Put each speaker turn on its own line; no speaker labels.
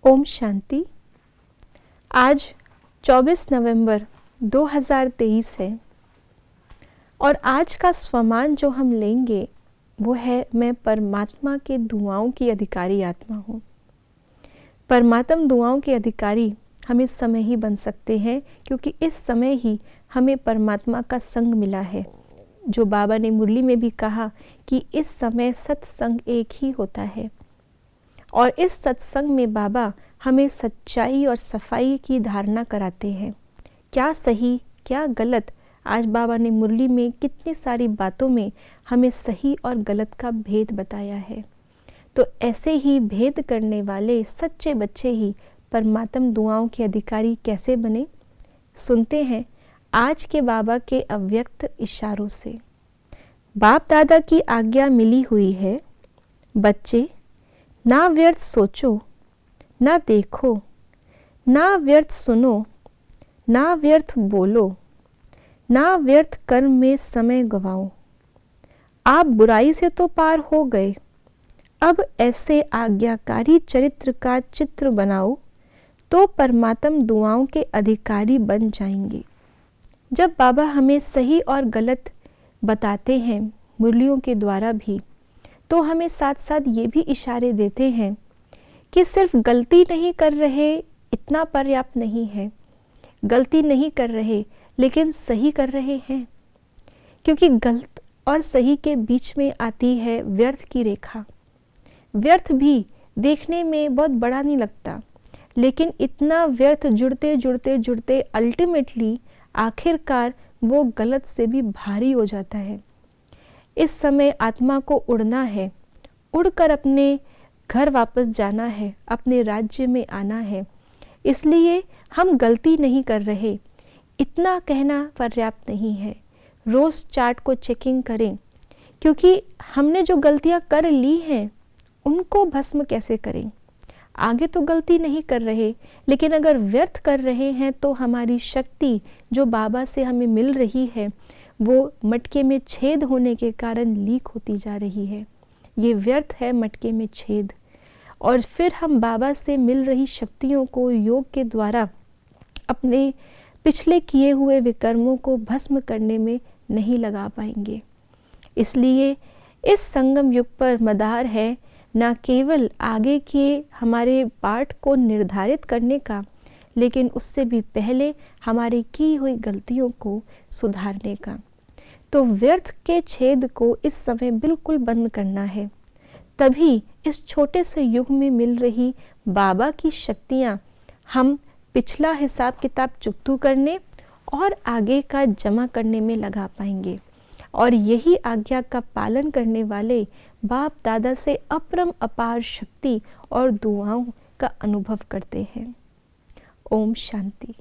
ओम शांति। आज 24 नवंबर 2023 है और आज का स्वमान जो हम लेंगे वो है, मैं परमात्मा के दुआओं की अधिकारी आत्मा हूँ। परमात्मा दुआओं के अधिकारी हम इस समय ही बन सकते हैं, क्योंकि इस समय ही हमें परमात्मा का संग मिला है। जो बाबा ने मुरली में भी कहा कि इस समय सत्संग एक ही होता है, और इस सत्संग में बाबा हमें सच्चाई और सफाई की धारणा कराते हैं। क्या सही क्या गलत, आज बाबा ने मुरली में कितनी सारी बातों में हमें सही और गलत का भेद बताया है। तो ऐसे ही भेद करने वाले सच्चे बच्चे ही परमात्म दुआओं के अधिकारी कैसे बने, सुनते हैं आज के बाबा के अव्यक्त इशारों से। बाप दादा की आज्ञा मिली हुई है, बच्चे ना व्यर्थ सोचो, ना देखो, ना व्यर्थ सुनो, ना व्यर्थ बोलो, ना व्यर्थ कर्म में समय गवाओ। आप बुराई से तो पार हो गए, अब ऐसे आज्ञाकारी चरित्र का चित्र बनाओ तो परमात्म दुआओं के अधिकारी बन जाएंगे। जब बाबा हमें सही और गलत बताते हैं मुरलियों के द्वारा भी, तो हमें साथ साथ ये भी इशारे देते हैं कि सिर्फ गलती नहीं कर रहे इतना पर्याप्त नहीं है। गलती नहीं कर रहे लेकिन सही कर रहे हैं, क्योंकि गलत और सही के बीच में आती है व्यर्थ की रेखा। व्यर्थ भी देखने में बहुत बड़ा नहीं लगता, लेकिन इतना व्यर्थ जुड़ते जुड़ते जुड़ते अल्टीमेटली आखिरकार वो गलत से भी भारी हो जाता है। इस समय आत्मा को उड़ना है, उड़कर अपने घर वापस जाना है, अपने राज्य में आना है। इसलिए हम गलती नहीं कर रहे, इतना कहना पर्याप्त नहीं है। रोज़ चार्ट को चेकिंग करें, क्योंकि हमने जो गलतियां कर ली हैं उनको भस्म कैसे करें। आगे तो गलती नहीं कर रहे, लेकिन अगर व्यर्थ कर रहे हैं तो हमारी शक्ति जो बाबा से हमें मिल रही है वो मटके में छेद होने के कारण लीक होती जा रही है। ये व्यर्थ है मटके में छेद, और फिर हम बाबा से मिल रही शक्तियों को योग के द्वारा अपने पिछले किए हुए विकर्मों को भस्म करने में नहीं लगा पाएंगे। इसलिए इस संगम युग पर मदार है न केवल आगे के हमारे पाठ को निर्धारित करने का, लेकिन उससे भी पहले हमारी की हुई गलतियों को सुधारने का। तो व्यर्थ के छेद को इस समय बिल्कुल बंद करना है, तभी इस छोटे से युग में मिल रही बाबा की शक्तियाँ हम पिछला हिसाब किताब चुकतू करने और आगे का जमा करने में लगा पाएंगे। और यही आज्ञा का पालन करने वाले बाप दादा से अपरम अपार शक्ति और दुआओं का अनुभव करते हैं। ओम शांति।